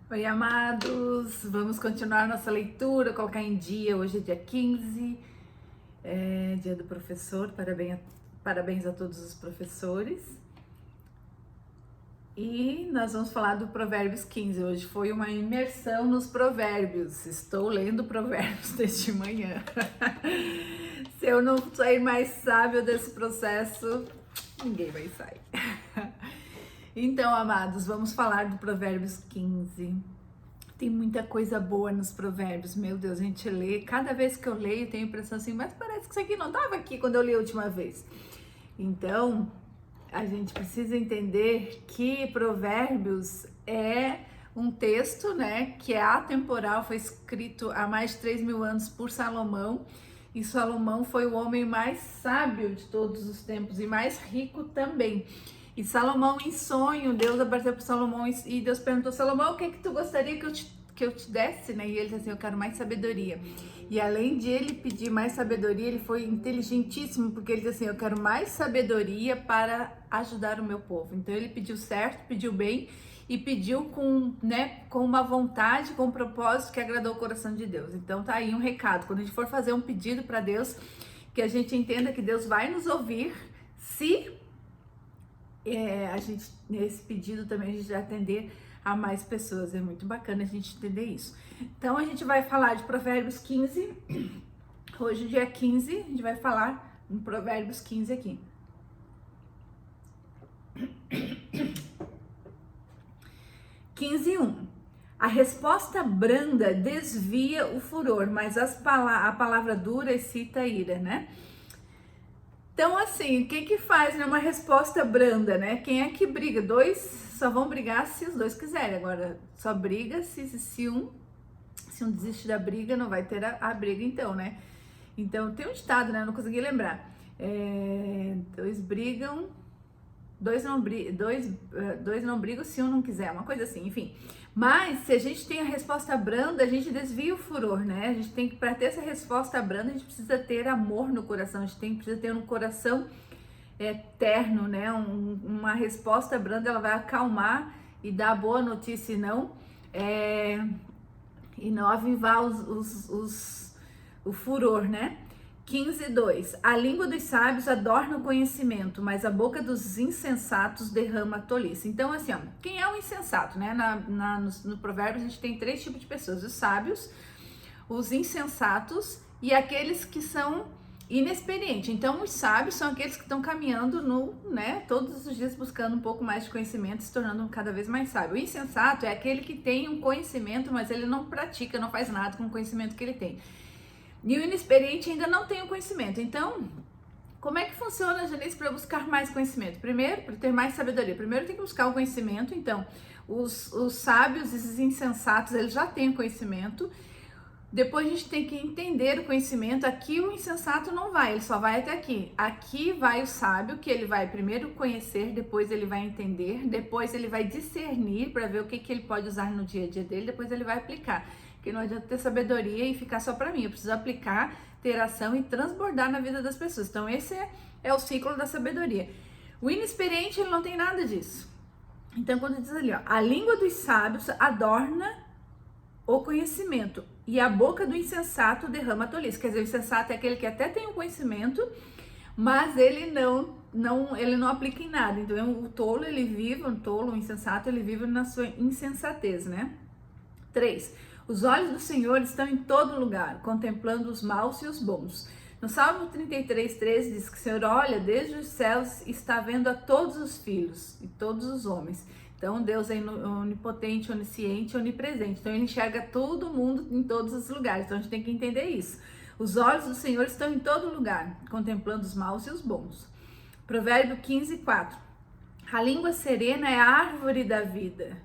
Oi, amados! Vamos continuar nossa leitura, colocar em dia. Hoje é dia 15, dia do professor. Parabéns a todos os professores. E nós vamos falar do Provérbios 15. Hoje foi uma imersão nos provérbios. Estou lendo provérbios desde manhã. Se eu não sair mais sábio desse processo, ninguém vai sair. Então, amados, vamos falar do Provérbios 15. Tem muita coisa boa nos provérbios, meu Deus, a gente lê, cada vez que eu leio, tenho a impressão assim, mas parece que isso aqui não estava aqui quando eu li a última vez. Então, a gente precisa entender que provérbios é um texto, né, que é atemporal, foi escrito há mais de 3.000 anos por Salomão, e Salomão foi o homem mais sábio de todos os tempos e mais rico também. E Salomão, em sonho, Deus apareceu para Salomão e Deus perguntou: Salomão, o que tu gostaria que eu te desse? Né? E ele disse assim: eu quero mais sabedoria. E além de ele pedir mais sabedoria, ele foi inteligentíssimo, porque ele disse assim: eu quero mais sabedoria para ajudar o meu povo. Então ele pediu certo, pediu bem e pediu com uma vontade, com um propósito que agradou o coração de Deus. Então tá aí um recado: quando a gente for fazer um pedido para Deus, que a gente entenda que Deus vai nos ouvir, se nesse pedido também a gente vai atender a mais pessoas. É muito bacana a gente entender isso. Então a gente vai falar de Provérbios 15. Hoje, dia 15, a gente vai falar em Provérbios 15 aqui. 15:1. A resposta branda desvia o furor, mas a palavra dura excita a ira, né? Então, assim, o que faz numa resposta branda, né? Quem é que briga? Dois só vão brigar se os dois quiserem. Agora, só briga se um desiste da briga, não vai ter a briga então, né? Então, tem um ditado, né? Eu não consegui lembrar. Dois não brigam se um não quiser, uma coisa assim, enfim. Mas se a gente tem a resposta branda, a gente desvia o furor, né? A gente tem que, para ter essa resposta branda, a gente precisa ter amor no coração, a gente precisa ter um coração terno, né? Uma resposta branda, ela vai acalmar e dar boa notícia e não avivar o furor, né? 15:2. A língua dos sábios adorna o conhecimento, mas a boca dos insensatos derrama a tolice. Então, assim, ó, quem é o insensato, né? No Provérbios a gente tem 3 tipos de pessoas: os sábios, os insensatos e aqueles que são inexperientes. Então, os sábios são aqueles que estão caminhando todos os dias buscando um pouco mais de conhecimento, se tornando cada vez mais sábio. O insensato é aquele que tem um conhecimento, mas ele não pratica, não faz nada com o conhecimento que ele tem. E o inexperiente ainda não tem o conhecimento. Então, como é que funciona, Janice, para buscar mais conhecimento? Primeiro, para ter mais sabedoria. Primeiro tem que buscar o conhecimento. Então, os sábios e os insensatos, eles já têm o conhecimento. Depois a gente tem que entender o conhecimento. Aqui o insensato não vai, ele só vai até aqui. Aqui vai o sábio, que ele vai primeiro conhecer, depois ele vai entender, depois ele vai discernir para ver o que ele pode usar no dia a dia dele, depois ele vai aplicar. Porque não adianta ter sabedoria e ficar só para mim, eu preciso aplicar, ter ação e transbordar na vida das pessoas. Então esse é o ciclo da sabedoria. O inexperiente, ele não tem nada disso. Então quando diz ali, ó, a língua dos sábios adorna o conhecimento e a boca do insensato derrama a tolice. Quer dizer, o insensato é aquele que até tem o conhecimento, mas ele não aplica em nada. Então o tolo, o insensato, ele vive na sua insensatez, né? 3. Os olhos do Senhor estão em todo lugar, contemplando os maus e os bons. No Salmo 33:13 diz que o Senhor olha desde os céus e está vendo a todos os filhos e todos os homens. Então Deus é onipotente, onisciente, onipresente. Então ele enxerga todo mundo em todos os lugares. Então a gente tem que entender isso. Os olhos do Senhor estão em todo lugar, contemplando os maus e os bons. Provérbio 15:4. A língua serena é a árvore da vida,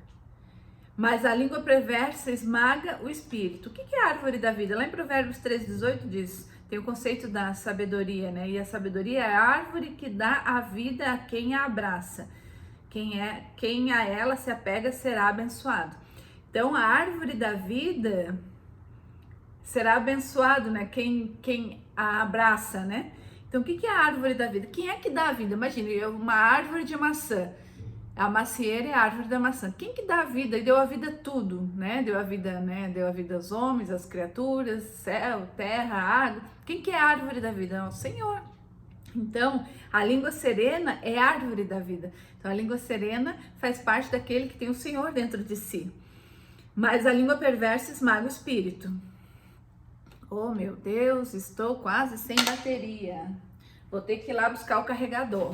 mas a língua perversa esmaga o espírito. O que é a árvore da vida? Lá em Provérbios 13:18 diz, tem o conceito da sabedoria, né? E a sabedoria é a árvore que dá a vida a quem a abraça. Quem a ela se apega será abençoado. Então, a árvore da vida será abençoado, né? Quem a abraça, né? Então, o que é a árvore da vida? Quem é que dá a vida? Imagine, uma árvore de maçã. A macieira é a árvore da maçã. Quem que dá a vida? E deu a vida a tudo, né? Deu a vida, né? Deu a vida aos homens, às criaturas, céu, terra, água. Quem que é a árvore da vida? É o Senhor. Então, a língua serena é a árvore da vida. Então, a língua serena faz parte daquele que tem o Senhor dentro de si. Mas a língua perversa esmaga o espírito. Oh, meu Deus, estou quase sem bateria. Vou ter que ir lá buscar o carregador.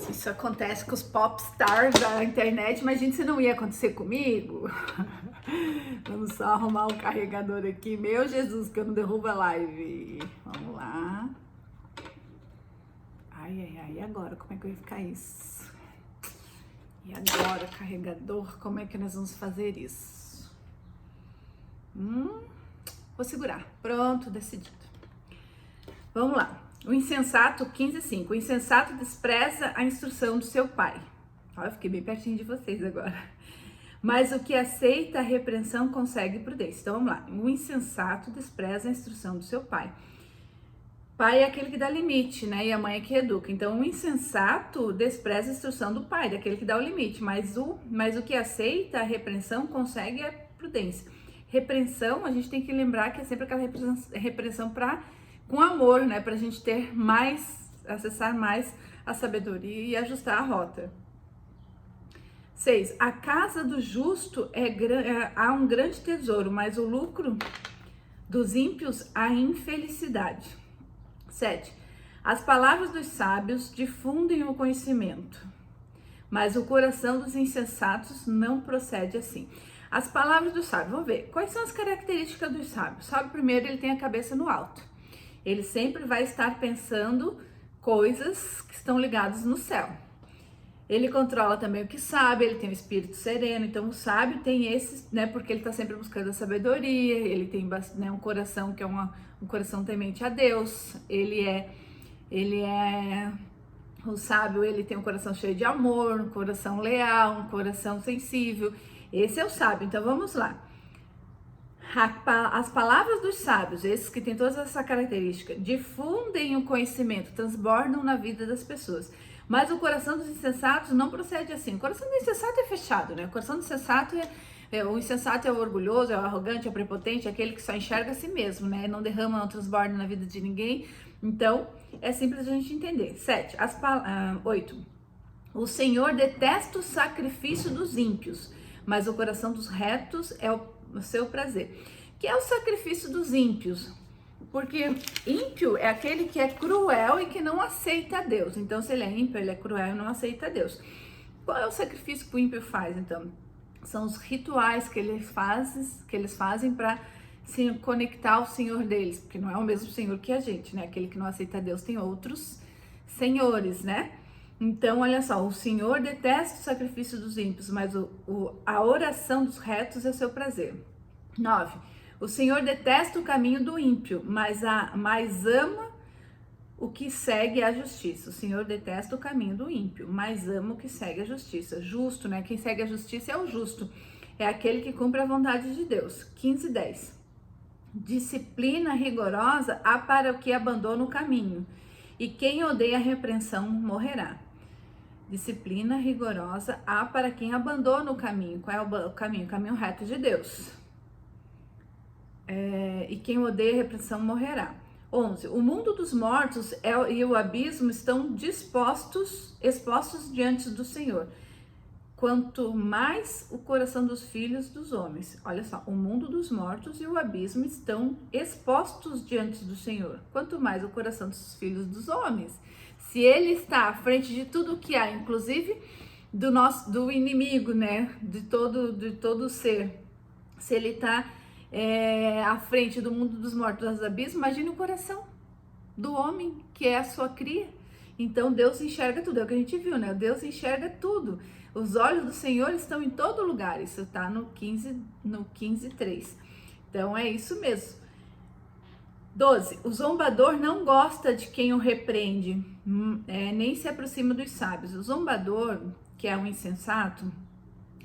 Isso acontece com os popstars da internet, imagina se não ia acontecer comigo. Vamos só arrumar um carregador aqui. Meu Jesus, que eu não derrubo a live. Vamos lá. Ai, agora como é que eu ia ficar isso? E agora, carregador, como é que nós vamos fazer isso? Vou segurar. Pronto, decidido. Vamos lá. O insensato, 15:5. O insensato despreza a instrução do seu pai. Olha, eu fiquei bem pertinho de vocês agora. Mas o que aceita a repreensão consegue prudência. Então vamos lá. O insensato despreza a instrução do seu pai. Pai é aquele que dá limite, né? E a mãe é que educa. Então o insensato despreza a instrução do pai, daquele que dá o limite. Mas o que aceita a repreensão consegue a prudência. Repreensão, a gente tem que lembrar que é sempre aquela repreensão com amor, né? Pra gente ter mais, acessar mais a sabedoria e ajustar a rota. 6. A casa do justo há um grande tesouro, mas o lucro dos ímpios a infelicidade. 7. As palavras dos sábios difundem o conhecimento, mas o coração dos insensatos não procede assim. As palavras dos sábios, vamos ver, quais são as características dos sábios? O sábio, primeiro, ele tem a cabeça no alto. Ele sempre vai estar pensando coisas que estão ligadas no céu. Ele controla também o que sabe, ele tem um espírito sereno. Então, o sábio tem esse, né? Porque ele está sempre buscando a sabedoria, ele tem, né, um coração que é um coração temente a Deus. O sábio, ele tem um coração cheio de amor, um coração leal, um coração sensível. Esse é o sábio. Então, vamos lá. As palavras dos sábios, esses que têm todas essa característica, difundem o conhecimento, transbordam na vida das pessoas. Mas o coração dos insensatos não procede assim. O coração do insensato é fechado, né? O coração do insensato o insensato é o orgulhoso, é o arrogante, é o prepotente, é aquele que só enxerga a si mesmo, né? Não derrama, não transborda na vida de ninguém. Então, é simples a gente entender. 7. 8. O Senhor detesta o sacrifício dos ímpios, mas o coração dos retos é o seu prazer. Que é o sacrifício dos ímpios? Porque ímpio é aquele que é cruel e que não aceita a Deus. Então, se ele é ímpio, ele é cruel e não aceita a Deus. Qual é o sacrifício que o ímpio faz, então? São os rituais que eles fazem para se conectar ao Senhor deles, porque não é o mesmo Senhor que a gente, né? Aquele que não aceita a Deus tem outros senhores, né? Então, olha só, o Senhor detesta o sacrifício dos ímpios, mas a oração dos retos é seu prazer. 9. O Senhor detesta o caminho do ímpio, mas ama o que segue a justiça. O Senhor detesta o caminho do ímpio, mas ama o que segue a justiça. Justo, né? Quem segue a justiça é o justo. É aquele que cumpre a vontade de Deus. 15:10. Disciplina rigorosa há para o que abandona o caminho, e quem odeia a repreensão morrerá. Disciplina rigorosa há para quem abandona o caminho. Qual é o caminho? O caminho reto de Deus. E quem odeia a repreensão morrerá. 11. O mundo dos mortos e o abismo estão expostos diante do Senhor. Quanto mais o coração dos filhos dos homens. Olha só, o mundo dos mortos e o abismo estão expostos diante do Senhor. Quanto mais o coração dos filhos dos homens. Se ele está à frente de tudo que há, inclusive do inimigo, né? De todo ser. Se ele está à frente do mundo dos mortos, dos abismos, imagine o coração do homem, que é a sua cria. Então Deus enxerga tudo, é o que a gente viu, né? Deus enxerga tudo. Os olhos do Senhor estão em todo lugar. Isso está no 15:3. Então é isso mesmo. 12. O zombador não gosta de quem o repreende, nem se aproxima dos sábios. O zombador, que é um insensato,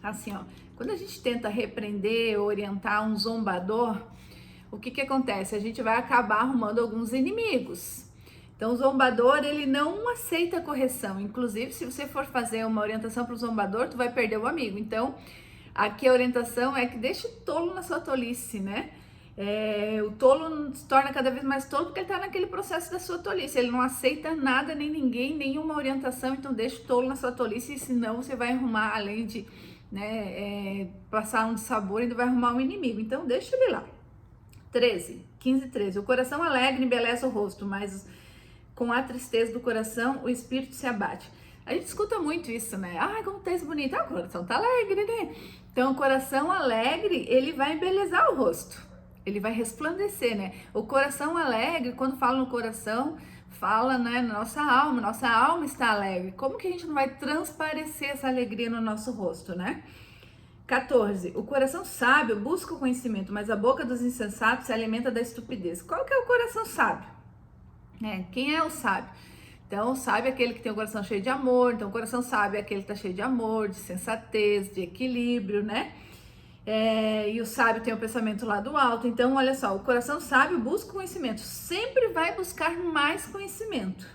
assim, ó, quando a gente tenta repreender, orientar um zombador, o que acontece? A gente vai acabar arrumando alguns inimigos. Então, o zombador, ele não aceita correção. Inclusive, se você for fazer uma orientação para o zombador, tu vai perder o amigo. Então, aqui a orientação é que deixe o tolo na sua tolice, né? O tolo se torna cada vez mais tolo porque ele está naquele processo da sua tolice. Ele não aceita nada, nem ninguém, nenhuma orientação. Então, deixe o tolo na sua tolice, senão você vai arrumar, além de passar um dissabor, ainda vai arrumar um inimigo. Então, deixa ele lá. 15:13. O coração alegre embeleza o rosto, mas com a tristeza do coração o espírito se abate. A gente escuta muito isso, né? Ai, como tá isso bonito. O coração tá alegre, né? Então, o coração alegre, ele vai embelezar o rosto. Ele vai resplandecer, né? O coração alegre, quando fala no coração, fala, né, na nossa alma está alegre. Como que a gente não vai transparecer essa alegria no nosso rosto, né? 14. O coração sábio busca o conhecimento, mas a boca dos insensatos se alimenta da estupidez. Qual que é o coração sábio? Quem é o sábio? Então, o sábio é aquele que tem o coração cheio de amor. Então, o coração sábio é aquele que está cheio de amor, de sensatez, de equilíbrio, né? E o sábio tem o pensamento lá do alto. Então, olha só, o coração sábio busca conhecimento, sempre vai buscar mais conhecimento.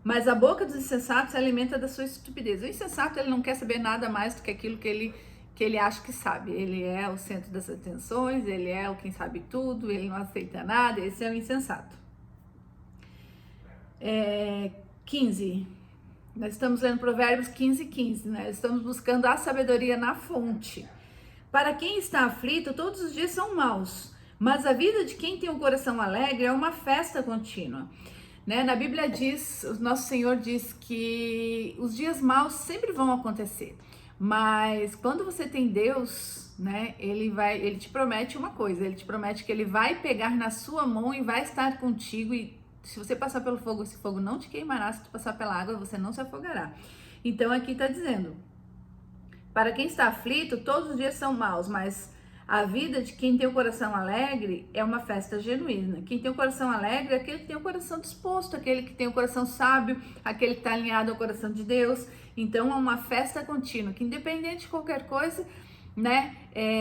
Mas a boca dos insensatos se alimenta da sua estupidez. O insensato, ele não quer saber nada mais do que aquilo que ele acha que sabe. Ele é o centro das atenções, ele é o quem sabe tudo, ele não aceita nada, esse é o insensato. 15. Nós estamos lendo Provérbios 15:15, né? Estamos buscando a sabedoria na fonte. Para quem está aflito, todos os dias são maus, mas a vida de quem tem um coração alegre é uma festa contínua. Né? Na Bíblia diz, o nosso Senhor diz que os dias maus sempre vão acontecer, mas quando você tem Deus, né, ele te promete uma coisa, ele te promete que ele vai pegar na sua mão e vai estar contigo, e se você passar pelo fogo, esse fogo não te queimará, se tu passar pela água, você não se afogará. Então aqui está dizendo, para quem está aflito, todos os dias são maus, mas a vida de quem tem o coração alegre é uma festa genuína. Quem tem o coração alegre é aquele que tem o coração disposto, aquele que tem o coração sábio, aquele que está alinhado ao coração de Deus. Então é uma festa contínua, que independente de qualquer coisa, né,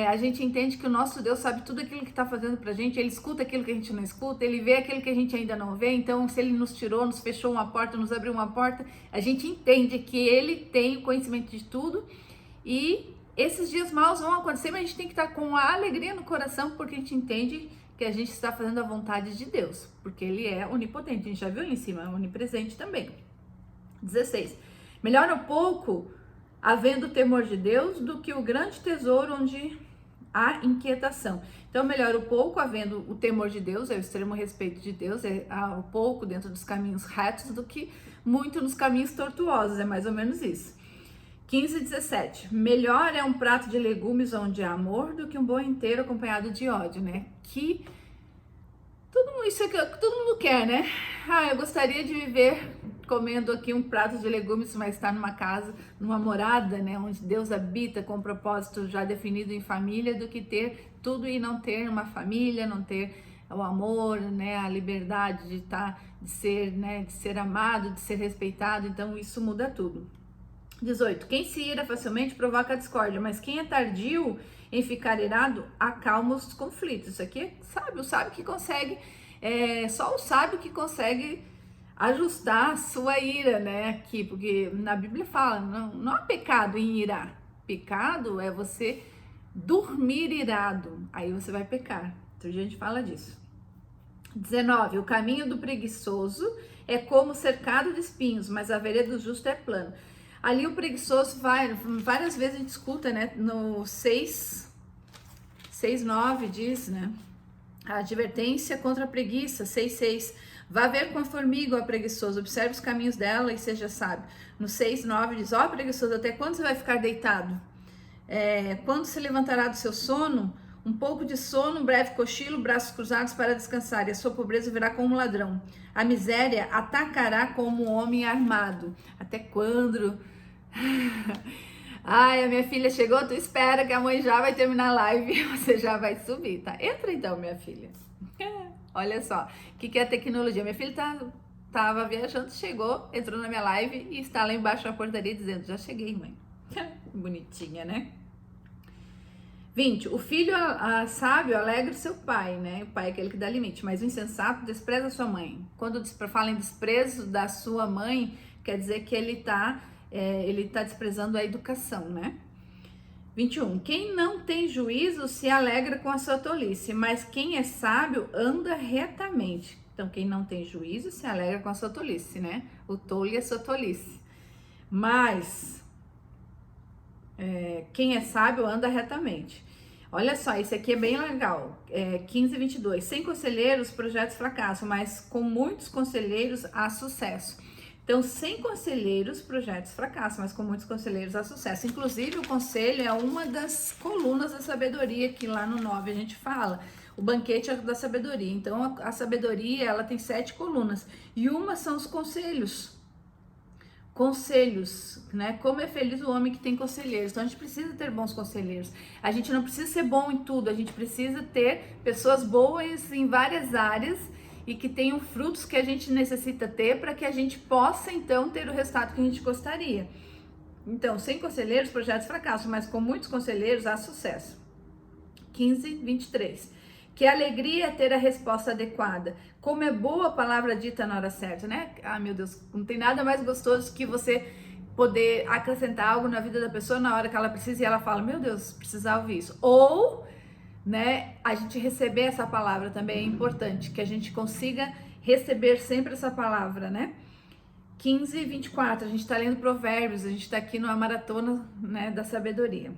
a gente entende que o nosso Deus sabe tudo aquilo que está fazendo pra gente, ele escuta aquilo que a gente não escuta, ele vê aquilo que a gente ainda não vê. Então, se ele nos tirou, nos fechou uma porta, nos abriu uma porta, a gente entende que ele tem o conhecimento de tudo. E esses dias maus vão acontecer, mas a gente tem que estar com a alegria no coração, porque a gente entende que a gente está fazendo a vontade de Deus, porque ele é onipotente, a gente já viu ali em cima, é onipresente também. 16. Melhor o pouco, havendo temor de Deus, do que o grande tesouro onde há inquietação. Então, melhor o pouco, havendo o temor de Deus, é o extremo respeito de Deus, é o pouco dentro dos caminhos retos, do que muito nos caminhos tortuosos, é mais ou menos isso. 15:17. Melhor é um prato de legumes onde há amor do que um boi inteiro acompanhado de ódio, né? Que isso é que todo mundo quer, né? Eu gostaria de viver comendo aqui um prato de legumes, mas estar numa casa, numa morada, né? Onde Deus habita com um propósito já definido em família, do que ter tudo e não ter uma família, não ter o amor, né? A liberdade de estar, de ser, né? De ser amado, de ser respeitado. Então isso muda tudo. 18. Quem se ira facilmente provoca a discórdia, mas quem é tardio em ficar irado acalma os conflitos. Isso aqui é sábio, o sábio que consegue, só o sábio que consegue ajustar a sua ira, né? Aqui, porque na Bíblia fala, não há pecado em irar. Pecado é você dormir irado, aí você vai pecar. Então a gente fala disso. 19. O caminho do preguiçoso é como cercado de espinhos, mas a vereda do justo é plano. Ali o preguiçoso várias vezes a gente escuta, né? No 6:9 diz, né? A advertência contra a preguiça, 6:6. Vá ver com a formiga, ó preguiçoso, observe os caminhos dela e seja sábio. No 6:9 diz, ó preguiçoso, até quando você vai ficar deitado? Quando se levantará do seu sono? Um pouco de sono, um breve cochilo, braços cruzados para descansar, e a sua pobreza virá como um ladrão. A miséria atacará como um homem armado. Até quando? Ai, a minha filha chegou, tu espera que a mãe já vai terminar a live e você já vai subir, tá? Entra então, minha filha. Olha só, o que é a tecnologia? Minha filha tava viajando, chegou, entrou na minha live e está lá embaixo na portaria dizendo, já cheguei, mãe. Bonitinha, né? 20. O filho sábio alegra o seu pai, né? O pai é aquele que dá limite, mas o insensato despreza a sua mãe. Quando fala em desprezo da sua mãe, quer dizer que ele tá desprezando a educação, né? 21. Quem não tem juízo se alegra com a sua tolice, mas quem é sábio anda retamente. Então, quem não tem juízo se alegra com a sua tolice, né? O tolo e a sua tolice. Mas quem é sábio anda retamente. Olha só, esse aqui é bem legal. 15 e 22. Sem conselheiros, projetos fracassam, mas com muitos conselheiros há sucesso. Então, sem conselheiros, projetos fracassam, mas com muitos conselheiros há sucesso. Inclusive, o conselho é uma das colunas da sabedoria, que lá no 9 a gente fala. O banquete é da sabedoria. Então, a sabedoria, ela tem 7 colunas. E uma são os conselhos. Conselhos, né? Como é feliz o homem que tem conselheiros. Então a gente precisa ter bons conselheiros. A gente não precisa ser bom em tudo, a gente precisa ter pessoas boas em várias áreas e que tenham frutos que a gente necessita ter para que a gente possa então ter o resultado que a gente gostaria. Então, sem conselheiros, projetos fracassam, mas com muitos conselheiros há sucesso. 15, 23. Que alegria é ter a resposta adequada. Como é boa a palavra dita na hora certa, né? Ah, meu Deus, não tem nada mais gostoso que você poder acrescentar algo na vida da pessoa na hora que ela precisa e ela fala, meu Deus, precisava ouvir isso. Ou, né, a gente receber essa palavra também é importante, que a gente consiga receber sempre essa palavra, né? 15 e 24, a gente tá lendo Provérbios, a gente tá aqui numa maratona, né, da sabedoria.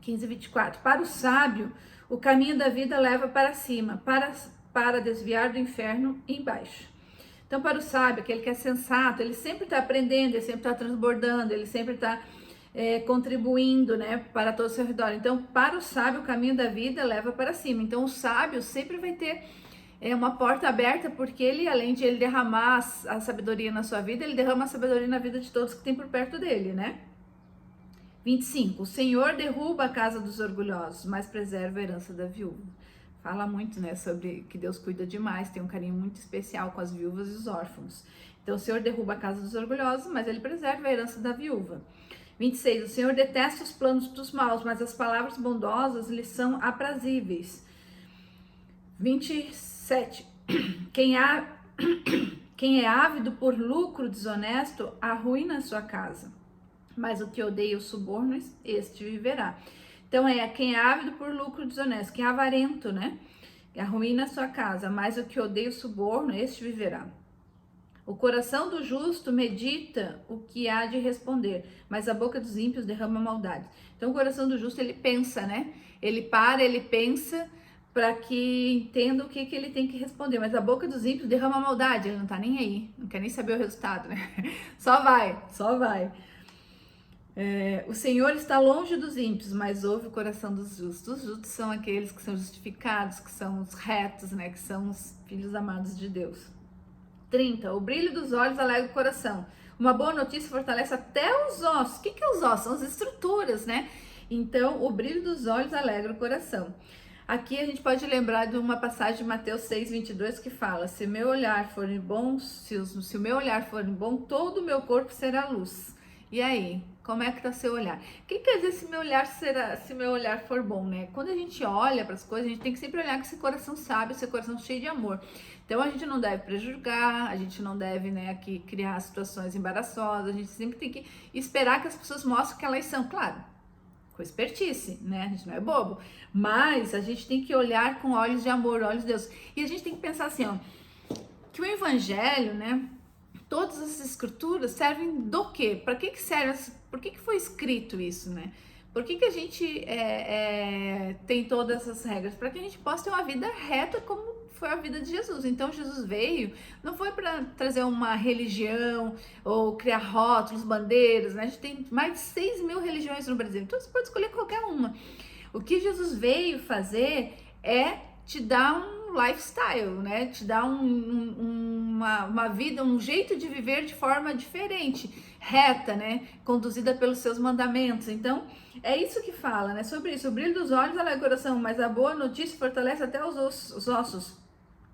15 e 24, para o sábio, o caminho da vida leva para cima, para desviar do inferno embaixo. Então, para o sábio, aquele que é sensato, ele sempre está aprendendo, ele sempre está transbordando, ele sempre está contribuindo, né, para todo o seu redor. Então, para o sábio, o caminho da vida leva para cima. Então, o sábio sempre vai ter uma porta aberta, porque ele, além de ele derramar a sabedoria na sua vida, ele derrama a sabedoria na vida de todos que tem por perto dele, né? 25. O Senhor derruba a casa dos orgulhosos, mas preserva a herança da viúva. Fala muito, né, sobre que Deus cuida demais, tem um carinho muito especial com as viúvas e os órfãos. Então, o Senhor derruba a casa dos orgulhosos, mas ele preserva a herança da viúva. 26. O Senhor detesta os planos dos maus, mas as palavras bondosas lhes são aprazíveis. 27. Quem é ávido por lucro desonesto arruína a sua casa, mas o que odeia os subornos, este viverá. Então, quem é ávido por lucro desonesto, quem é avarento, né? Arruína a sua casa, mas o que odeia o suborno, este viverá. O coração do justo medita o que há de responder, mas a boca dos ímpios derrama maldade. Então, o coração do justo, ele pensa, né? Ele para, ele pensa para que entenda o que ele tem que responder, mas a boca dos ímpios derrama maldade, ele não tá nem aí, não quer nem saber o resultado, né? Só vai. O Senhor está longe dos ímpios, mas ouve o coração dos justos. Os justos são aqueles que são justificados, que são os retos, né? Que são os filhos amados de Deus. 30. O brilho dos olhos alegra o coração. Uma boa notícia fortalece até os ossos. O que é os ossos? São as estruturas, né? Então, o brilho dos olhos alegra o coração. Aqui a gente pode lembrar de uma passagem de Mateus 6, 22, que fala, se meu olhar for bom, se o meu olhar for bom, todo o meu corpo será luz. E aí, como é que tá seu olhar? O que quer dizer se meu olhar for bom, né? Quando a gente olha para as coisas, a gente tem que sempre olhar com esse coração sábio, esse coração cheio de amor. Então a gente não deve prejudicar, a gente não deve, né, aqui criar situações embaraçosas, a gente sempre tem que esperar que as pessoas mostrem que elas são, claro, com expertise, né? A gente não é bobo, mas a gente tem que olhar com olhos de amor, olhos de Deus. E a gente tem que pensar assim, ó, que o evangelho, né, todas as escrituras servem do quê? Para que serve? Por que foi escrito isso, né? Por que a gente tem todas essas regras? Para que a gente possa ter uma vida reta como foi a vida de Jesus. Então Jesus veio, não foi para trazer uma religião ou criar rótulos, bandeiras, né? A gente tem mais de 6.000 religiões no Brasil, então você pode escolher qualquer uma. O que Jesus veio fazer é te dar um lifestyle, né? Te dar uma vida, um jeito de viver de forma diferente, reta, né? Conduzida pelos seus mandamentos. Então, é isso que fala, né? Sobre isso. O brilho dos olhos alegra o coração, mas a boa notícia fortalece até os ossos.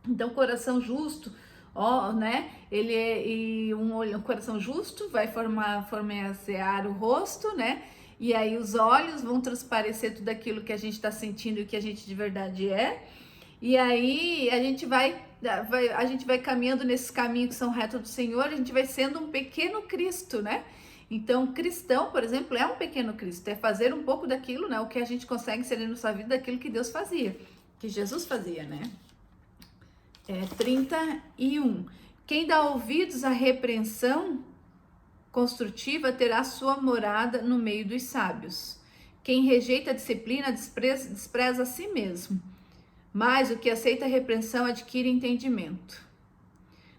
Então, coração justo, ó, né? Ele é, e um coração justo vai formacear o rosto, né? E aí os olhos vão transparecer tudo aquilo que a gente está sentindo e que a gente de verdade é. E aí a gente vai caminhando nesses caminhos que são retos do Senhor, a gente vai sendo um pequeno Cristo, né? Então, cristão, por exemplo, é um pequeno Cristo, é fazer um pouco daquilo, né? O que a gente consegue ser na nossa vida, daquilo que Deus fazia, que Jesus fazia, né? 31. Quem dá ouvidos à repreensão construtiva terá sua morada no meio dos sábios. Quem rejeita a disciplina despreza a si mesmo. Mas o que aceita a repreensão adquire entendimento.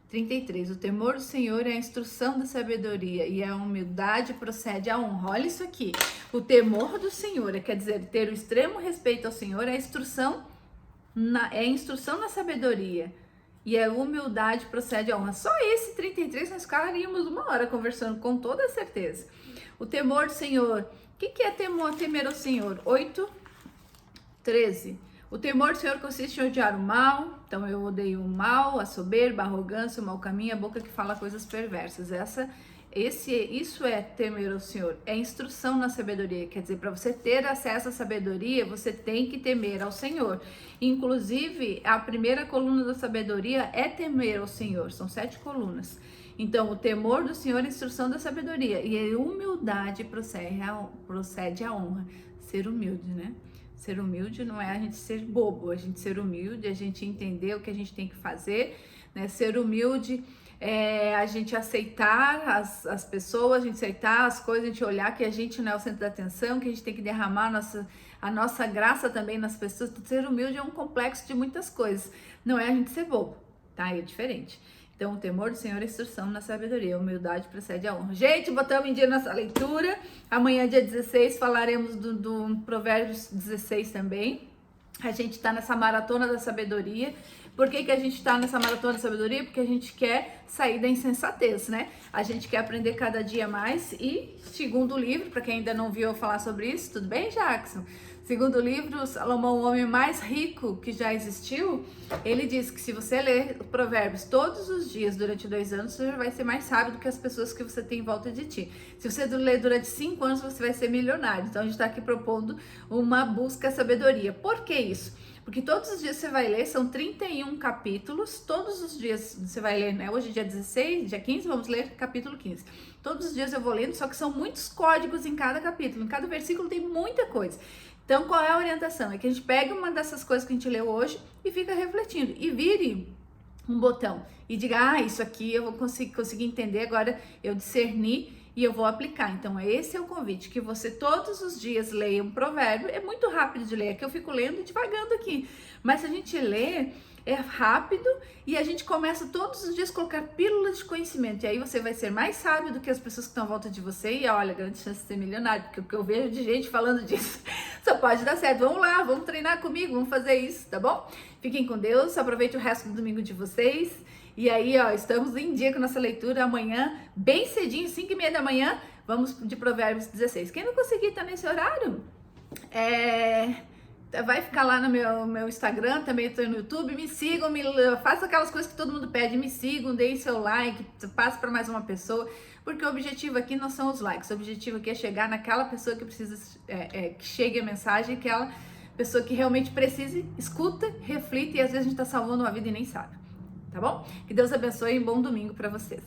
33. O temor do Senhor é a instrução da sabedoria e a humildade procede à honra. Olha isso aqui. O temor do Senhor, quer dizer, ter o extremo respeito ao Senhor é a instrução na sabedoria. E a humildade procede à honra. Só esse 33 nós ficaríamos 1 hora conversando, com toda certeza. O temor do Senhor. O que é temer ao Senhor? 8:13. O temor do Senhor consiste em odiar o mal. Então eu odeio o mal, a soberba, a arrogância, o mau caminho, a boca que fala coisas perversas. Isso é temer ao Senhor. É instrução na sabedoria. Quer dizer, para você ter acesso à sabedoria, você tem que temer ao Senhor. Inclusive, a primeira coluna da sabedoria é temer ao Senhor. São 7 colunas. Então, o temor do Senhor é a instrução da sabedoria. E a humildade procede à honra. Ser humilde, né? Ser humilde não é a gente ser bobo, a gente ser humilde, a gente entender o que a gente tem que fazer, né? Ser humilde é a gente aceitar as pessoas, a gente aceitar as coisas, a gente olhar que a gente não é o centro da atenção, que a gente tem que derramar a nossa graça também nas pessoas. Ser humilde é um complexo de muitas coisas, não é a gente ser bobo, tá? É diferente. Então, o temor do Senhor é instrução na sabedoria, a humildade precede a honra. Gente, botamos em dia nossa leitura. Amanhã, dia 16, falaremos do Provérbios 16 também. A gente está nessa maratona da sabedoria. Por que a gente está nessa maratona da sabedoria? Porque a gente quer sair da insensatez, né? A gente quer aprender cada dia mais. E, segundo o livro, para quem ainda não viu eu falar sobre isso, tudo bem, Jackson? Segundo o livro, Salomão, o homem mais rico que já existiu, ele diz que se você ler Provérbios todos os dias durante 2 anos, você já vai ser mais sábio do que as pessoas que você tem em volta de ti. Se você ler durante 5 anos, você vai ser milionário. Então, a gente está aqui propondo uma busca à sabedoria. Por que isso? Porque todos os dias você vai ler, são 31 capítulos, todos os dias você vai ler, né? Hoje é dia 16, dia 15, vamos ler capítulo 15. Todos os dias eu vou lendo, só que são muitos códigos em cada capítulo, em cada versículo tem muita coisa. Então, qual é a orientação? É que a gente pega uma dessas coisas que a gente leu hoje e fica refletindo. E vire um botão e diga, isso aqui eu vou conseguir entender, agora eu discerni e eu vou aplicar. Então, esse é o convite, que você todos os dias leia um provérbio. É muito rápido de ler, é que eu fico lendo e devagando aqui. Mas se a gente lê, é rápido e a gente começa todos os dias a colocar pílulas de conhecimento. E aí você vai ser mais sábio do que as pessoas que estão à volta de você. E olha, grande chance de ser milionário, porque o que eu vejo de gente falando disso só pode dar certo. Vamos lá, vamos treinar comigo, vamos fazer isso, tá bom? Fiquem com Deus, aproveite o resto do domingo de vocês. E aí, estamos em dia com nossa leitura. Amanhã, bem cedinho, 5:30 da manhã, vamos de Provérbios 16. Quem não conseguir estar nesse horário, vai ficar lá no meu Instagram, também estou no YouTube, me sigam, façam aquelas coisas que todo mundo pede, me sigam, deem seu like, passe para mais uma pessoa, porque o objetivo aqui não são os likes, o objetivo aqui é chegar naquela pessoa que precisa, que chegue a mensagem, aquela pessoa que realmente precise, escuta, reflita, e às vezes a gente está salvando uma vida e nem sabe, tá bom? Que Deus abençoe e um bom domingo para vocês.